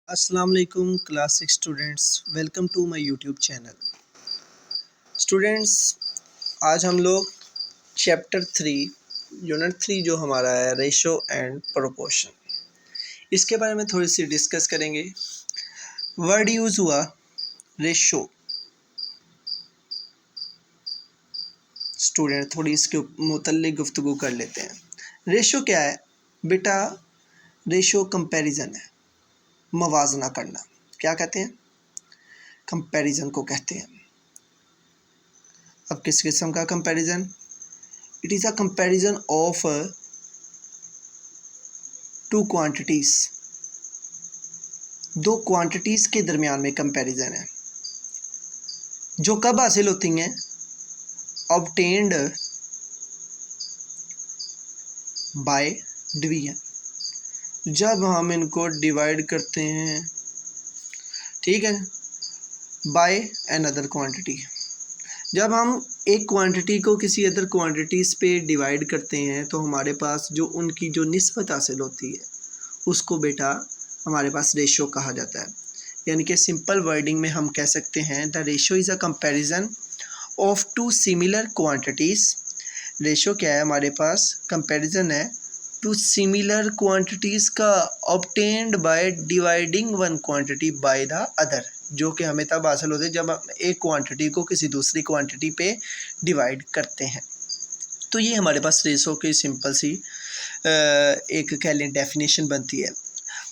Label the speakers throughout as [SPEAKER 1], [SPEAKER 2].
[SPEAKER 1] अस्सलाम वालेकुम class 6 students, welcome to my YouTube channel. Students, आज हम लोग चैप्टर 3 यूनिट 3 जो हमारा है रेशो एंड प्रोपोर्शन, इसके बारे में थोड़ी सी डिस्कस करेंगे। वर्ड यूज़ हुआ रेशो। स्टूडेंट थोड़ी इसके मुतल्लिक़ गुफ्तगू कर लेते हैं। रेशो क्या है बेटा? रेशो कंपैरिजन है, मवाजना करना। क्या कहते हैं? कंपैरिजन को कहते हैं। अब किस किस्म का comparison? It is a comparison of two quantities. दो क्वांटिटीज़ के दरमियान में कंपैरिजन है, जो कब हासिल होती हैं? Obtained by division. जब हम इनको डिवाइड करते हैं, ठीक है, बाय अनदर क्वांटिटी। जब हम एक क्वांटिटी को किसी अदर क्वांटिटीज़ पे डिवाइड करते हैं तो हमारे पास जो उनकी जो निस्बत हासिल होती है उसको बेटा हमारे पास रेशो कहा जाता है। यानी कि सिंपल वर्डिंग में हम कह सकते हैं the ratio is a comparison of two similar quantities. Ratio क्या है? हमारे पास कंपैरिजन है टू सिमिलर क्वांटिटीज़ का obtained by dividing one quantity by the other, जो कि हमें तब हासिल होते हैं जब हम एक क्वांटिटी को किसी दूसरी क्वांटिटी पे डिवाइड करते हैं। तो ये हमारे पास रेशो की सिंपल सी एक कह लें डेफिनेशन बनती है।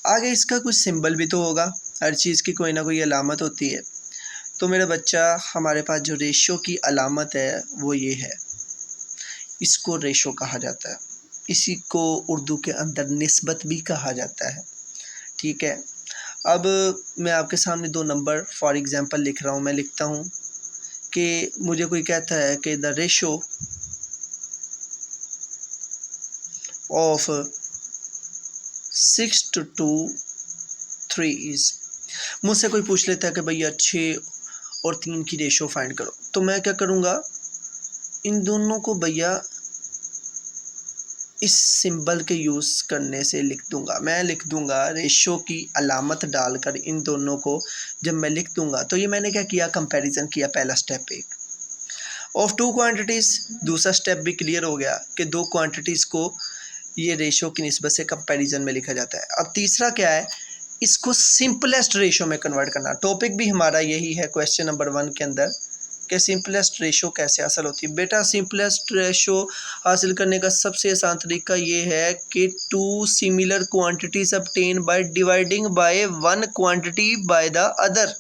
[SPEAKER 1] आगे इसका कुछ सिंबल भी तो होगा, हर चीज़ की कोई ना कोई अलामत होती है। तो मेरा बच्चा, हमारे पास जो रेशो की अलामत है वो ये है, इसको रेशो कहा जाता है। इसी को उर्दू के अंदर निस्बत भी कहा जाता है, ठीक है। अब मैं आपके सामने दो नंबर फॉर एग्ज़ाम्पल लिख रहा हूँ। मैं लिखता हूँ कि मुझे कोई कहता है कि the ratio of 6 to 3 is. मुझसे कोई पूछ लेता है कि भैया 6 और 3 की रेशो फाइंड करो, तो मैं क्या करूँगा? इन दोनों को भैया इस सिंबल के यूज़ करने से लिख दूंगा। मैं लिख दूंगा रेशो की अलामत डालकर इन दोनों को जब मैं लिख दूंगा तो ये मैंने क्या किया? कंपैरिजन किया। पहला स्टेप एक ऑफ टू क्वांटिटीज़। दूसरा स्टेप भी क्लियर हो गया कि दो क्वांटिटीज़ को ये रेशो की निस्बत से कंपैरिजन में लिखा जाता है। अब तीसरा क्या है? इसको सिंपलेस्ट रेशो में कन्वर्ट करना। टॉपिक भी हमारा यही है क्वेश्चन नंबर 1 के अंदर कि सिंपलेस्ट रेशो कैसे हासिल होती है। बेटा सिंपलेस्ट रेशो हासिल करने का सबसे आसान तरीका ये है कि two similar quantities obtain by dividing by one quantity by the other.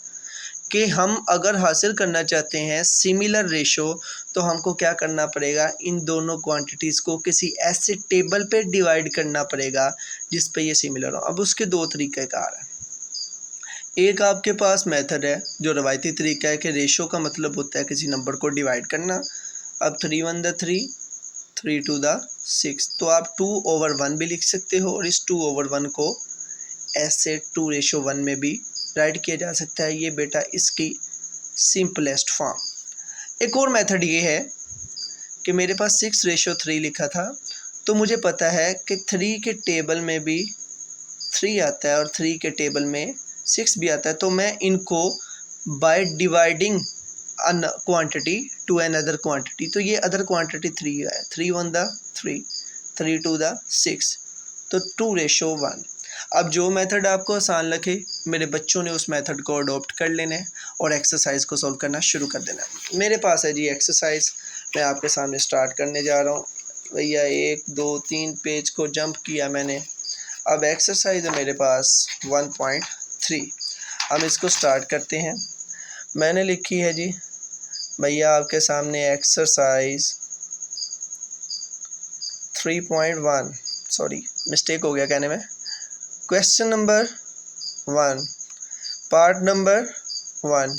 [SPEAKER 1] कि हम अगर हासिल करना चाहते हैं सिमिलर रेशो तो हमको क्या करना पड़ेगा? इन दोनों क्वांटिटीज़ को किसी ऐसे टेबल पे डिवाइड करना पड़ेगा जिस पे ये सिमिलर हो। अब उसके दो तरीक़ेकार हैं। एक आपके पास मेथड है जो रवायती तरीका है कि रेशो का मतलब होता है किसी नंबर को डिवाइड करना। अब 3 1 द 3, 3 2 द 6, तो आप 2/1 भी लिख सकते हो और इस 2/1 को ऐसे 2:1 में भी राइट किया जा सकता है। ये बेटा इसकी सिंपलेस्ट फॉर्म। एक और मेथड ये है कि मेरे पास 6:3 लिखा था, तो मुझे पता है कि 3 के टेबल में भी 3 आता है और 3 के टेबल में 6 भी आता है। तो मैं इनको by dividing one quantity to an other quantity, तो ये अदर क्वांटिटी 3 है। 3 1 द 3, 3 2 द 6, तो 2:1। अब जो मेथड आपको आसान लगे मेरे बच्चों ने उस मेथड को अडॉप्ट कर लेना है और एक्सरसाइज को सॉल्व करना शुरू कर देना है। मेरे पास है जी एक्सरसाइज, मैं आपके सामने स्टार्ट करने जा रहा हूँ। भैया 1 2 3 पेज को जंप किया मैंने। अब एक्सरसाइज है मेरे पास 1.3। हम इसको स्टार्ट करते हैं। मैंने लिखी है जी भैया आपके सामने एक्सरसाइज 3.1, सॉरी मिस्टेक हो गया कहने में। Question number 1, part number 1,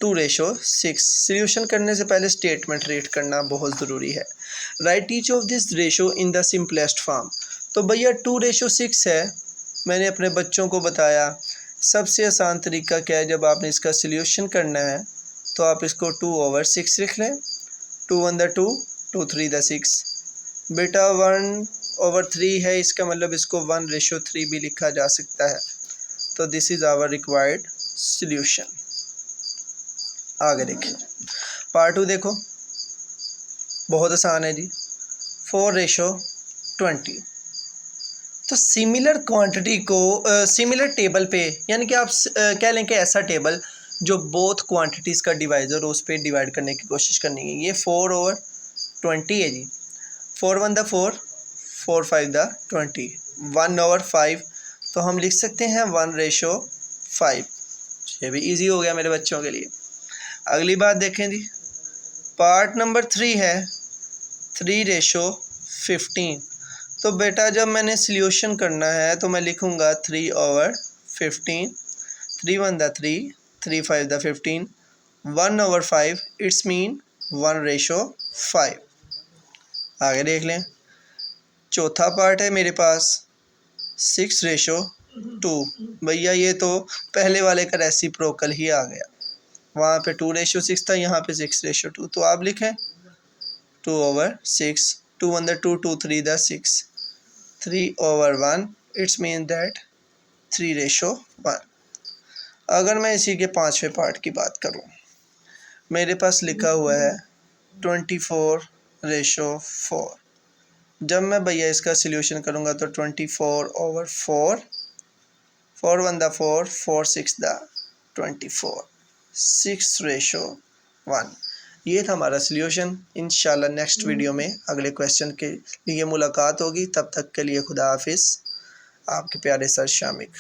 [SPEAKER 1] 2:6। Solution करने से पहले स्टेटमेंट रीड करना बहुत ज़रूरी है। Right each of this ratio in the simplest form. तो भैया 2:6 है, मैंने अपने बच्चों को बताया सबसे आसान तरीका क्या है। जब आपने इसका सॉल्यूशन करना है तो आप इसको 2/6 लिख लें। 2 1 द 2, 2 3 द 6। बेटा 1/3 है, इसका मतलब इसको 1:3 भी लिखा जा सकता है। तो this is our required solution. आगे देखिए पार्ट 2 देखो, बहुत आसान है जी। 4:20। तो सिमिलर क्वांटिटी को सिमिलर टेबल पे, यानी कि आप कह लें कि ऐसा टेबल जो बोथ क्वांटिटीज़ का डिवाइज़र हो उस पर डिवाइड करने की कोशिश करनी है। ये 4/20 है जी। 4 1 4, 4 5 20, 1/5, तो हम लिख सकते हैं 1:5। ये भी इजी हो गया मेरे बच्चों के लिए। अगली बात देखें जी, पार्ट नंबर 3 है 3:15। तो बेटा जब मैंने सॉल्यूशन करना है तो मैं लिखूँगा 3/15, 3 1 3, 3 5 15, 1/5, इट्स मीन 1:5। आगे देख लें, चौथा पार्ट है मेरे पास 6:2। भैया ये तो पहले वाले का रेसिप्रोकल ही आ गया, वहाँ पे 2:6 था, यहाँ पे 6:2। तो आप लिखें 2/6, 2 1 2, 2 3 6, 3/1, इट्स मीन दैट 3:1। अगर मैं इसी के पाँचवें पार्ट की बात करूँ, मेरे पास लिखा हुआ है 24:4। जब मैं भैया इसका सॉल्यूशन करूँगा तो 24/4, 4 1 4, 4 6 24, 6:1। ये था हमारा सॉल्यूशन। इंशाल्लाह नेक्स्ट वीडियो में अगले क्वेश्चन के लिए मुलाकात होगी। तब तक के लिए खुदा हाफिज़। आपके प्यारे सर शामिक।